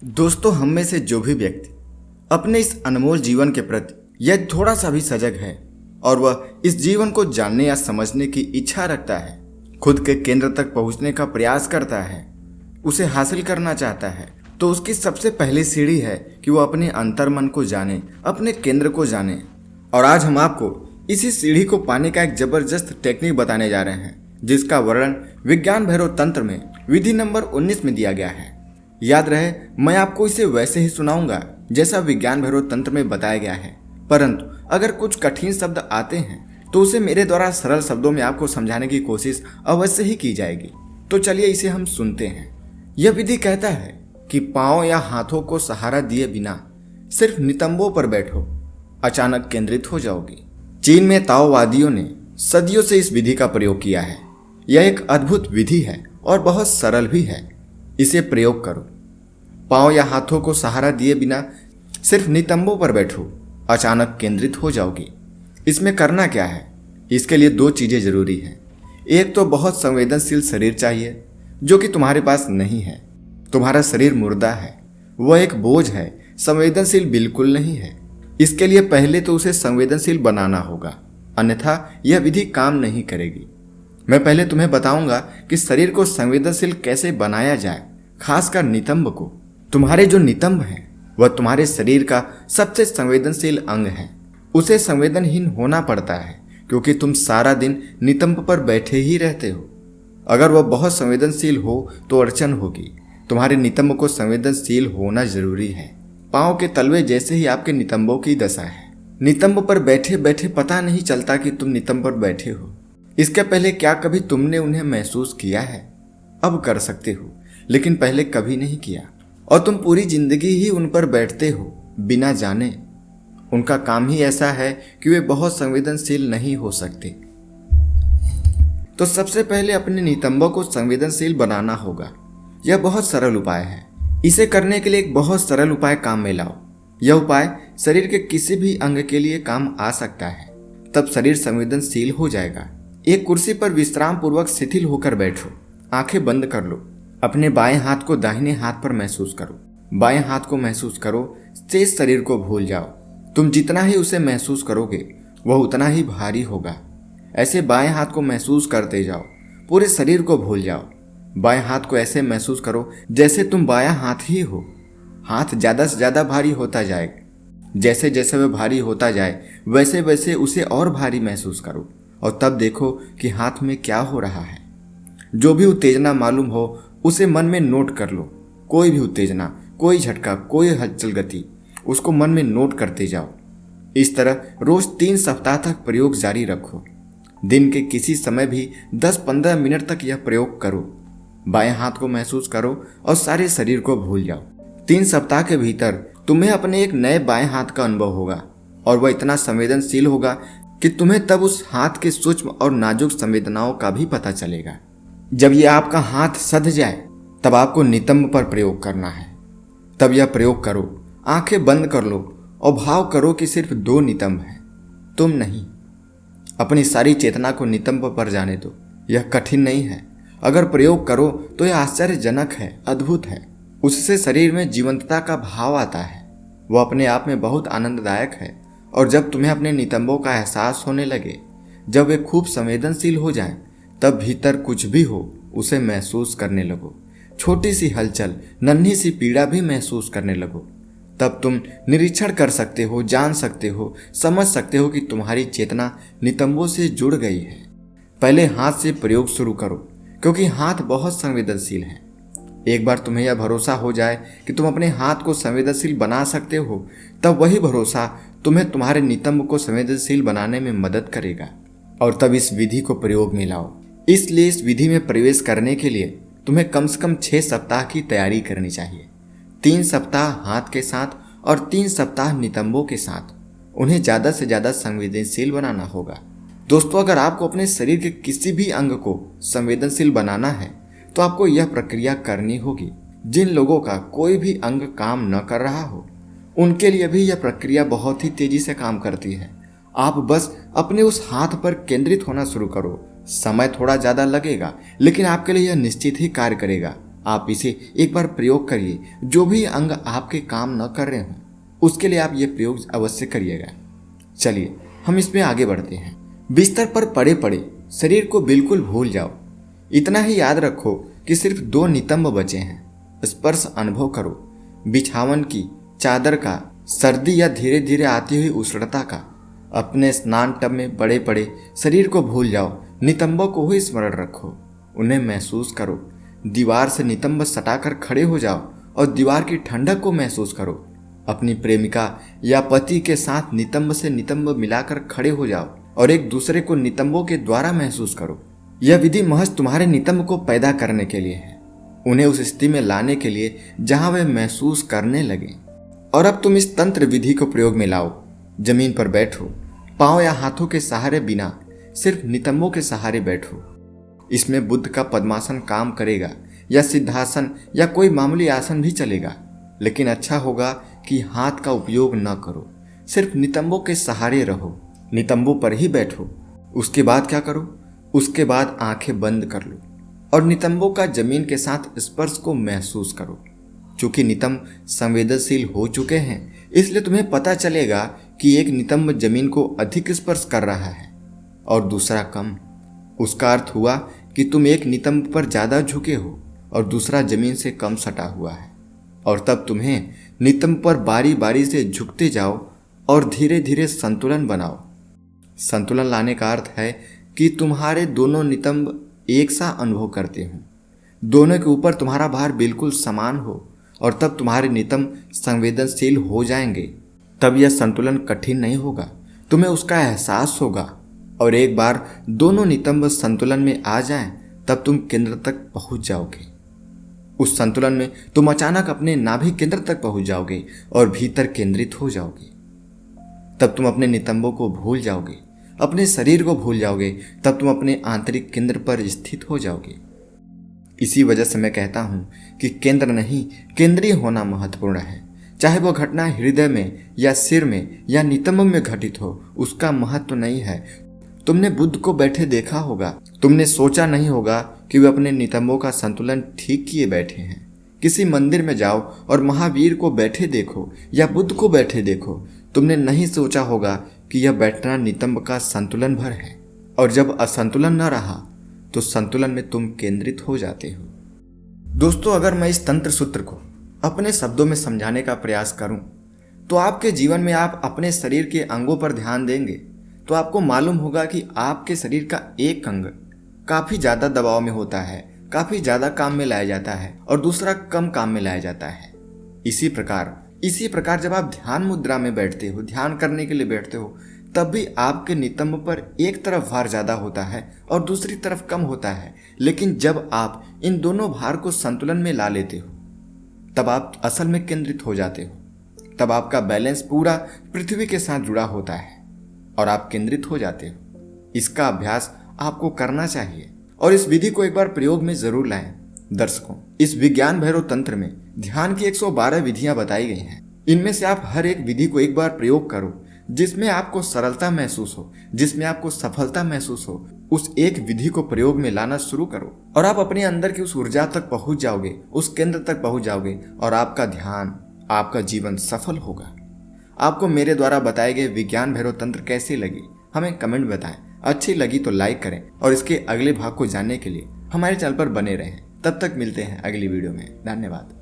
दोस्तों, हम में से जो भी व्यक्ति अपने इस अनमोल जीवन के प्रति यह थोड़ा सा भी सजग है और वह इस जीवन को जानने या समझने की इच्छा रखता है, खुद के केंद्र तक पहुंचने का प्रयास करता है, उसे हासिल करना चाहता है, तो उसकी सबसे पहली सीढ़ी है कि वो अपने अंतर्मन को जाने, अपने केंद्र को जाने। और आज हम आपको इसी सीढ़ी को पाने का एक जबरदस्त टेक्निक बताने जा रहे हैं, जिसका वर्णन विज्ञान भैरव तंत्र में विधि नंबर 19 में दिया गया है। याद रहे, मैं आपको इसे वैसे ही सुनाऊंगा जैसा विज्ञान भैरव तंत्र में बताया गया है, परंतु अगर कुछ कठिन शब्द आते हैं तो उसे मेरे द्वारा सरल शब्दों में आपको समझाने की कोशिश अवश्य ही की जाएगी। तो चलिए इसे हम सुनते हैं। यह विधि कहता है कि पांव या हाथों को सहारा दिए बिना सिर्फ नितंबों पर बैठो, अचानक केंद्रित हो जाओगी। चीन में ताओवादियों ने सदियों से इस विधि का प्रयोग किया है। यह एक अद्भुत विधि है और बहुत सरल भी है। इसे प्रयोग करो। पांव या हाथों को सहारा दिए बिना सिर्फ नितंबों पर बैठो, अचानक केंद्रित हो जाओगी। इसमें करना क्या है? इसके लिए दो चीजें जरूरी हैं। एक तो बहुत संवेदनशील शरीर चाहिए, जो कि तुम्हारे पास नहीं है। तुम्हारा शरीर मुर्दा है, वह एक बोझ है, संवेदनशील बिल्कुल नहीं है। इसके लिए पहले तो उसे संवेदनशील बनाना होगा, अन्यथा यह विधि काम नहीं करेगी। मैं पहले तुम्हें बताऊंगा कि शरीर को संवेदनशील कैसे बनाया जाए, खासकर नितंब को। तुम्हारे जो नितंब हैं वह तुम्हारे शरीर का सबसे संवेदनशील अंग है। उसे संवेदनहीन होना पड़ता है क्योंकि तुम सारा दिन नितंब पर बैठे ही रहते हो। अगर वह बहुत संवेदनशील हो तो अड़चन होगी। तुम्हारे नितंब को संवेदनशील होना जरूरी है। पांव के तलवे जैसे ही आपके नितंबों की दशा है। नितंब पर बैठे बैठे पता नहीं चलता कि तुम नितंब पर बैठे हो। इसके पहले क्या कभी तुमने उन्हें महसूस किया है? अब कर सकते हो, लेकिन पहले कभी नहीं किया, और तुम पूरी जिंदगी ही उन पर बैठते हो बिना जाने। उनका काम ही ऐसा है कि वे बहुत संवेदनशील नहीं हो सकते। तो सबसे पहले अपने नितंबों को संवेदनशील बनाना होगा। यह बहुत सरल उपाय है। इसे करने के लिए एक बहुत सरल उपाय काम में लाओ। यह उपाय शरीर के किसी भी अंग के लिए काम आ सकता है, तब शरीर संवेदनशील हो जाएगा। एक कुर्सी पर विश्राम पूर्वक शिथिल होकर बैठो, आंखें बंद कर लो। अपने बाएं हाथ को दाहिने हाथ पर महसूस करो। बाएं हाथ को महसूस करो, शेष शरीर को भूल जाओ। तुम जितना ही उसे महसूस करोगे वह उतना ही भारी होगा। ऐसे बाएं हाथ को महसूस करते जाओ, पूरे शरीर को भूल जाओ। बाएं हाथ को ऐसे महसूस करो जैसे तुम बायां हाथ ही हो। हाथ ज्यादा से ज्यादा भारी होता जाएगा। जैसे जैसे वह भारी होता जाए वैसे वैसे उसे और भारी महसूस करो, और तब देखो कि हाथ में क्या हो रहा है। जो भी उत्तेजना मालूम हो उसे मन में नोट कर लो। कोई भी उत्तेजना, कोई झटका, कोई हलचल गति, उसको मन में नोट करते जाओ। इस तरह रोज 3 सप्ताह तक प्रयोग जारी रखो। दिन के किसी समय भी 10-15 मिनट तक यह प्रयोग करो। बाएं हाथ को महसूस करो और सारे शरीर को भूल जाओ। 3 सप्ताह के भीतर तुम्हें अपने एक नए बाएं हाथ का अनुभव होगा, और वह इतना संवेदनशील होगा कि तुम्हें तब उस हाथ के सूक्ष्म और नाजुक संवेदनाओं का भी पता चलेगा। जब यह आपका हाथ सध जाए तब आपको नितंब पर प्रयोग करना है। तब यह प्रयोग करो, आंखें बंद कर लो और भाव करो कि सिर्फ 2 नितंब हैं, तुम नहीं। अपनी सारी चेतना को नितंब पर जाने दो। यह कठिन नहीं है। अगर प्रयोग करो तो यह आश्चर्यजनक है, अद्भुत है। उससे शरीर में जीवंतता का भाव आता है। वह अपने आप में बहुत आनंददायक है। और जब तुम्हें अपने नितंबों का एहसास होने लगे, जब वे खूब संवेदनशील हो जाएं, तब भीतर कुछ भी हो उसे महसूस करने लगो। छोटी सी हलचल, नन्ही सी पीड़ा भी महसूस करने लगो। तब तुम निरीक्षण कर सकते हो, जान सकते हो, समझ सकते हो कि तुम्हारी चेतना नितंबों से जुड़ गई है। पहले हाथ से प्रयोग शुरू करो, क्योंकि हाथ बहुत संवेदनशील है। एक बार तुम्हें यह भरोसा हो जाए कि तुम अपने हाथ को संवेदनशील बना सकते हो, तब वही भरोसा तुम्हें तुम्हारे नितंब को संवेदनशील बनाने में मदद करेगा। और तब इस विधि को प्रयोग में लाओ। इसलिए इस विधि में प्रवेश करने के लिए तुम्हें कम से कम 6 सप्ताह की तैयारी करनी चाहिए। 3 सप्ताह हाथ के साथ और 3 सप्ताह नितंबों के साथ। उन्हें ज्यादा से ज्यादा संवेदनशील बनाना होगा। दोस्तों, अगर आपको अपने शरीर के किसी भी अंग को संवेदनशील बनाना है तो आपको यह प्रक्रिया करनी होगी। जिन लोगों का कोई भी अंग काम न कर रहा हो, उनके लिए भी यह प्रक्रिया बहुत ही तेजी से काम करती है। आप बस अपने उस हाथ पर केंद्रित होना शुरू करो। समय थोड़ा ज्यादा लगेगा, लेकिन आपके लिए यह निश्चित ही कार्य करेगा। आप इसे एक बार प्रयोग करिए। जो भी अंग आपके काम न कर रहे हों उसके लिए आप ये प्रयोग अवश्य करिएगा। चलिए हम इसमें आगे बढ़ते हैं। बिस्तर पर पड़े पड़े शरीर को बिल्कुल भूल जाओ। इतना ही याद रखो कि सिर्फ 2 नितंब बचे हैं। स्पर्श अनुभव करो, बिछावन की, चादर का, सर्दी या धीरे धीरे आती हुई उष्णता का। अपने स्नान टब में पड़े पड़े शरीर को भूल जाओ। नितंबों को ही स्मरण रखो, उन्हें महसूस करो। दीवार से नितंब सटाकर खड़े हो जाओ और दीवार की ठंडक को महसूस करो। अपनी प्रेमिका या पति के साथ नितंब से नितंब मिलाकर खड़े हो जाओ और एक दूसरे को नितंबों के द्वारा महसूस करो। यह विधि महज तुम्हारे नितंब को पैदा करने के लिए है, उन्हें उस स्थिति में लाने के लिए जहां वे महसूस करने लगे। और अब तुम इस तंत्र विधि को प्रयोग में लाओ। जमीन पर बैठो, पांव या हाथों के सहारे बिना सिर्फ नितंबों के सहारे बैठो। इसमें बुद्ध का पद्मासन काम करेगा या सिद्धासन या कोई मामूली आसन भी चलेगा, लेकिन अच्छा होगा कि हाथ का उपयोग न करो। सिर्फ नितंबों के सहारे रहो, नितंबों पर ही बैठो। उसके बाद क्या करो? उसके बाद आंखें बंद कर लो और नितंबों का जमीन के साथ स्पर्श को महसूस करो। चूंकि नितंब संवेदनशील हो चुके हैं, इसलिए तुम्हें पता चलेगा कि एक नितंब जमीन को अधिक स्पर्श कर रहा है और दूसरा कम। उसका अर्थ हुआ कि तुम एक नितंब पर ज्यादा झुके हो और दूसरा जमीन से कम सटा हुआ है। और तब तुम्हें नितंब पर बारी बारी से झुकते जाओ और धीरे धीरे संतुलन बनाओ। संतुलन लाने का अर्थ है कि तुम्हारे दोनों नितंब एक सा अनुभव करते हो, दोनों के ऊपर तुम्हारा भार बिल्कुल समान हो, और तब तुम्हारे नितंब संवेदनशील हो जाएंगे। तब यह संतुलन कठिन नहीं होगा, तुम्हें उसका एहसास होगा। और एक बार दोनों नितंब संतुलन में आ जाएं, तब तुम केंद्र तक पहुंच जाओगे। उस संतुलन में तुम अचानक अपने नाभि केंद्र तक पहुंच जाओगे और भीतर केंद्रित हो जाओगे। तब तुम अपने नितंबों को भूल जाओगे, अपने शरीर को भूल जाओगे। तब तुम अपने आंतरिक केंद्र पर स्थित हो जाओगे। इसी वजह से मैं कहता हूं कि केंद्र नहीं, केंद्रीय होना महत्वपूर्ण है। चाहे वो घटना हृदय में या सिर में या नितंब में घटित हो, उसका महत्व नहीं है। तुमने बुद्ध को बैठे देखा होगा, तुमने सोचा नहीं होगा कि वे अपने नितंबों का संतुलन ठीक किए बैठे हैं। किसी मंदिर में जाओ और महावीर को बैठे देखो या बुद्ध को बैठे देखो, तुमने नहीं सोचा होगा कि यह बैठना नितंब का संतुलन भर है। और जब असंतुलन न रहा तो संतुलन में तुम केंद्रित हो जाते हो। दोस्तों, अगर मैं इस तंत्र सूत्र को अपने शब्दों में समझाने का प्रयास करूं, तो आपके जीवन में आप अपने शरीर के अंगों पर ध्यान देंगे तो आपको मालूम होगा कि आपके शरीर का एक अंग काफी ज्यादा दबाव में होता है, काफी ज्यादा काम में लाया जाता है और दूसरा कम काम में लाया जाता है। इसी प्रकार जब आप ध्यान मुद्रा में बैठते हो, ध्यान करने के लिए बैठते हो, तब भी आपके नितंब पर एक तरफ भार ज्यादा होता है और दूसरी तरफ कम होता है। लेकिन जब आप इन दोनों भार को संतुलन में ला लेते हो, तब आप असल में केंद्रित हो जाते हो। तब आपका बैलेंस पूरा पृथ्वी के साथ जुड़ा होता है और आप केंद्रित हो जाते हो। इसका अभ्यास आपको करना चाहिए और इस विधि को एक बार प्रयोग में जरूर लाएं। दर्शकों, इस विज्ञान भैरव तंत्र में ध्यान की 112 विधियां बताई गई हैं। इनमें से आप हर एक विधि को एक बार प्रयोग करो जिसमें आपको सरलता महसूस हो, जिसमें आपको सफलता महसूस हो। उस एक विधि को प्रयोग में लाना शुरू करो और आप अपने अंदर की उस ऊर्जा तक पहुंच जाओगे, उस केंद्र तक पहुंच जाओगे और आपका ध्यान, आपका जीवन सफल होगा। आपको मेरे द्वारा बताए गए विज्ञान भैरव तंत्र कैसे लगी, हमें कमेंट बताएं। अच्छी लगी तो लाइक करें और इसके अगले भाग को जानने के लिए हमारे चैनल पर बने रहें। तब तक मिलते हैं अगली वीडियो में। धन्यवाद।